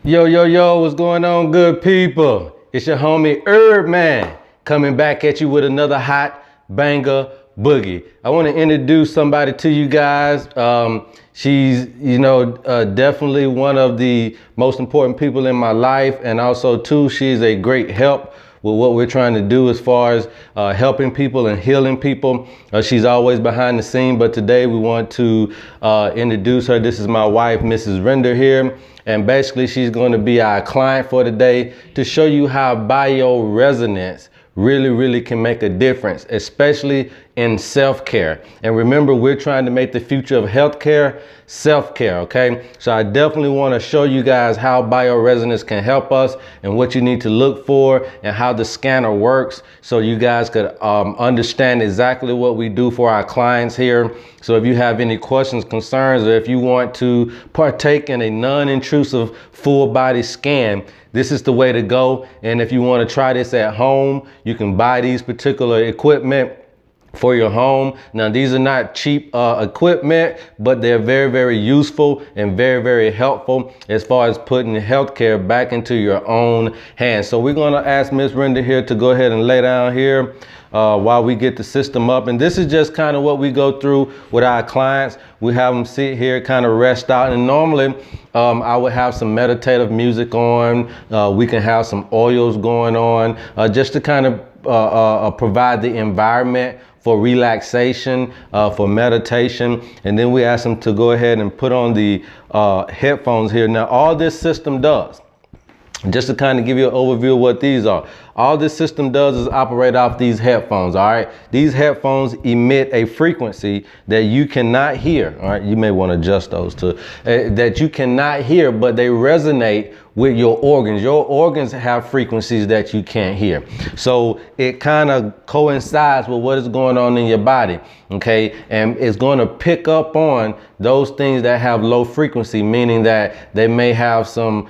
Yo, what's going on, good people? It's your homie HerbMan coming back at you with another hot banger boogie. I want to introduce somebody to you guys. She's, definitely one of the most important people in my life, and also too, she's a great help with what we're trying to do as far as helping people and healing people. She's always behind the scene, but today we want to introduce her. This is my wife, Mrs. Render here. And basically she's going to be our client for today to show you how bioresonance really can make a difference, especially in self-care. And remember, we're trying to make the future of healthcare self-care, okay? So I definitely want to show you guys how bioresonance can help us and what you need to look for and how the scanner works, so you guys could understand exactly what we do for our clients here. So if you have any questions, concerns, or if you want to partake in a non-intrusive full body scan, this is the way to go. And if you want to try this at home, you can buy these particular equipment for your home. Now, these are not cheap equipment, but they're very useful and very helpful as far as putting healthcare back into your own hands. So we're going to ask Miss Renda here to go ahead and lay down here while we get the system up. And this is just kind of what we go through with our clients. We have them sit here, kind of rest out. And normally I would have some meditative music on. We can have some oils going on just to kind of provide the environment for relaxation, for meditation. And then we ask them to go ahead and put on the headphones here. Now, all this system does, just to kind of give you an overview of what these are, all this system does is operate off these headphones, all right? These headphones emit a frequency that you cannot hear, all right? You may want to adjust those too, that you cannot hear, but they resonate with your organs. Your organs have frequencies that you can't hear. So it kind of coincides with what is going on in your body, okay? And it's going to pick up on those things that have low frequency, meaning that they may have some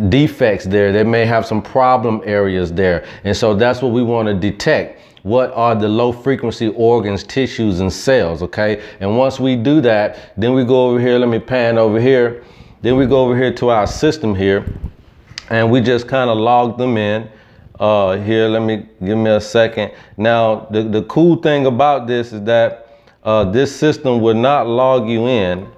defects there. They may have some problem areas there. And so that's what we want to detect. What are the low frequency organs, tissues, and cells, okay? And once we do that, then we go over here. Let me pan over here. Then we go over here to our system here, and we just kind of log them in. Here, give me a second. Now, the cool thing about this is that this system will not log you in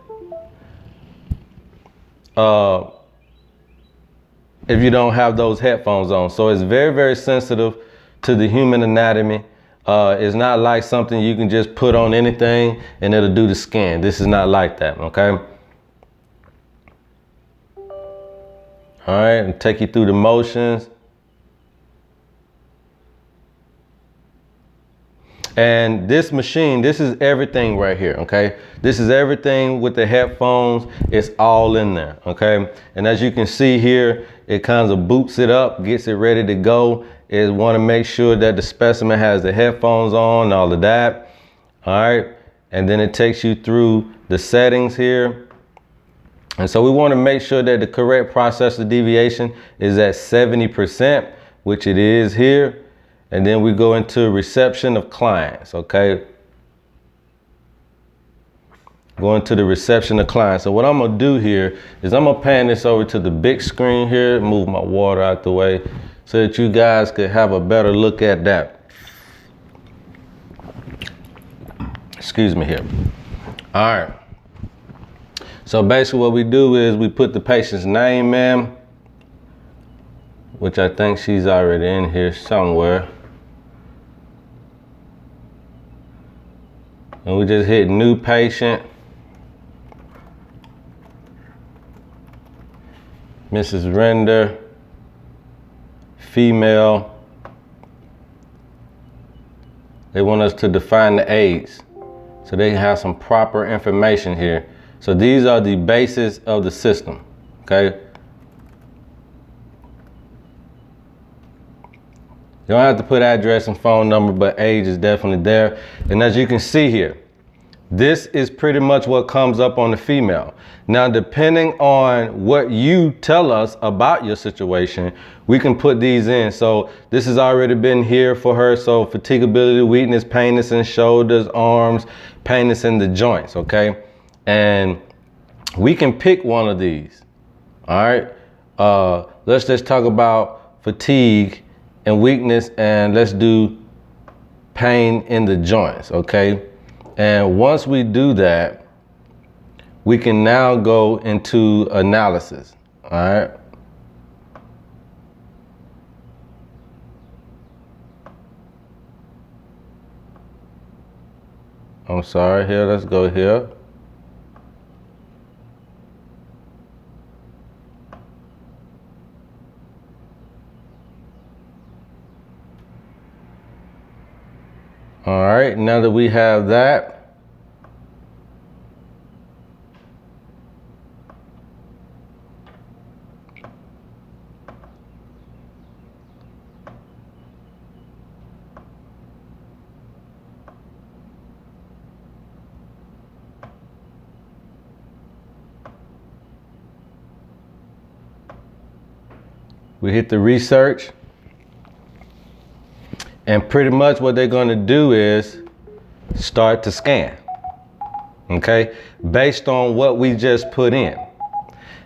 if you don't have those headphones on. So it's very sensitive to the human anatomy. It's not like something you can just put on anything and it'll do the scan. This is not like that, okay? All right, and take you through the motions. And this machine, this is everything right here, okay? This is everything with the headphones. It's all in there, okay? And as you can see here, it kind of boots it up, gets it ready to go. It want to make sure that the specimen has the headphones on, all of that, all right? And then it takes you through the settings here. And so we want to make sure that the correct processor deviation is at 70%, which it is here. And then we go into reception of clients, okay? Go into the reception of clients. So what I'm gonna do here is I'm gonna pan this over to the big screen here, move my water out the way so that you guys could have a better look at that. Excuse me here. All right. So basically what we do is we put the patient's name in, which I think she's already in here somewhere. And we just hit new patient. Mrs. Render, female. They want us to define the age so they can have some proper information here. So these are the bases of the system, okay? You don't have to put address and phone number, but age is definitely there. And as you can see here, this is pretty much what comes up on the female. Now, depending on what you tell us about your situation, we can put these in. So this has already been here for her. So fatigability, weakness, painness in shoulders, arms, painness in the joints, okay? And we can pick one of these. All right. Let's just talk about fatigue and weakness, and let's do pain in the joints, okay? And once we do that, we can now go into analysis, all right? I'm sorry, here, let's go here. All right, now that we have that, we hit the research, and pretty much what they're going to do is start to scan, okay, based on what we just put in.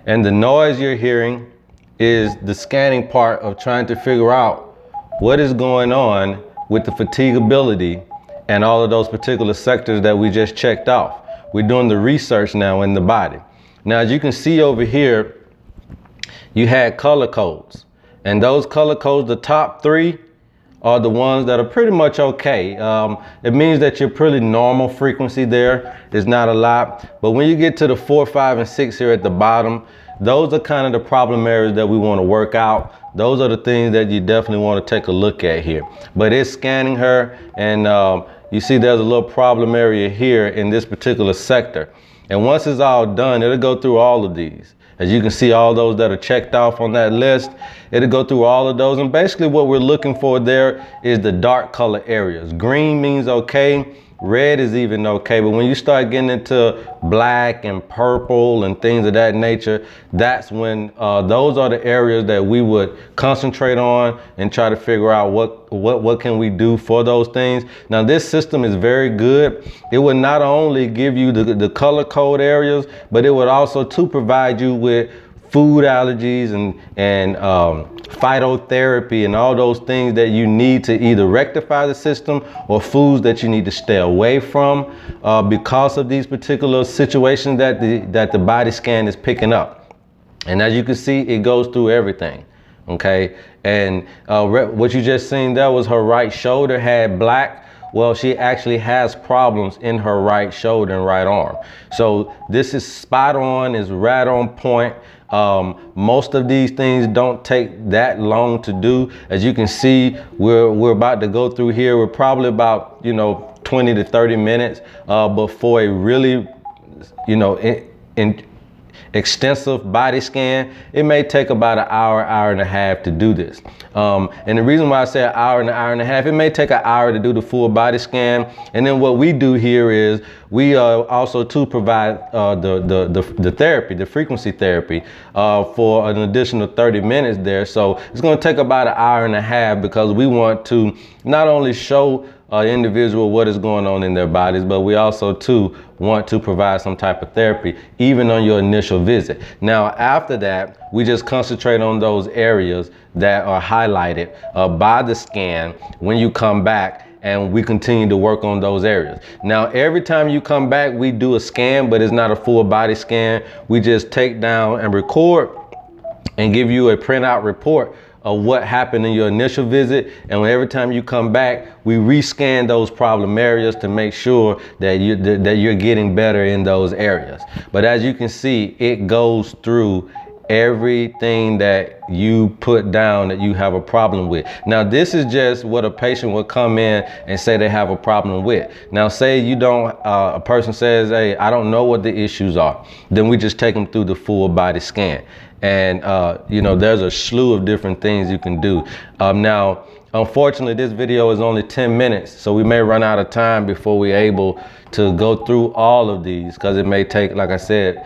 And the noise you're hearing is the scanning part of trying to figure out what is going on with the fatigability and all of those particular sectors that we just checked off. We're doing the research now in the body. Now, as you can see over here, you had color codes, and those color codes, the top three, are the ones that are pretty much okay. It means that you're pretty normal frequency there. It's not a lot. But when you get to the 4, 5, and 6 here at the bottom, those are kind of the problem areas that we want to work out. Those are the things that you definitely want to take a look at here. But it's scanning her, and you see there's a little problem area here in this particular sector. And once it's all done, it'll go through all of these. As you can see, all those that are checked off on that list, it'll go through all of those. And basically what we're looking for there is the dark color areas. Green means okay. Red is even okay. But when you start getting into black and purple and things of that nature, that's when those are the areas that we would concentrate on and try to figure out what can we do for those things. Now, this system is very good. It would not only give you the color code areas, but it would also to provide you with food allergies and phytotherapy and all those things that you need to either rectify the system or foods that you need to stay away from because of these particular situations that the body scan is picking up. And as you can see, it goes through everything. Okay, and what you just seen there was her right shoulder had black. Well, she actually has problems in her right shoulder and right arm. So this is spot on, is right on point. Most of these things don't take that long to do. As you can see, we're about to go through here. We're probably about 20 to 30 minutes before a really extensive body scan. It may take about an hour, hour and a half to do this. And the reason why I say an hour and a half, it may take an hour to do the full body scan. And then what we do here is we also to provide the therapy, the frequency therapy for an additional 30 minutes there. So it's going to take about an hour and a half because we want to not only show individual what is going on in their bodies, but we also too want to provide some type of therapy even on your initial visit. Now after that, we just concentrate on those areas that are highlighted by the scan when you come back, and we continue to work on those areas. Now every time you come back, we do a scan, but it's not a full body scan. We just take down and record and give you a printout report of what happened in your initial visit, and every time you come back, we rescan those problem areas to make sure that you're getting better in those areas. But as you can see, it goes through everything that you put down that you have a problem with. Now this is just what a patient would come in and say they have a problem with. Now say you don't, a person says, hey, I don't know what the issues are. Then we just take them through the full body scan. And there's a slew of different things you can do. Now, unfortunately, this video is only 10 minutes, so we may run out of time before we're able to go through all of these, because it may take, like I said,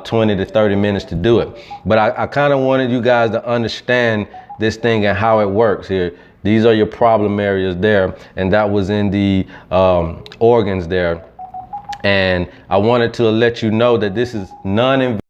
20 to 30 minutes to do it. But I kind of wanted you guys to understand this thing and how it works here. These are your problem areas there, and that was in the organs there. And I wanted to let you know that this is non-invasive.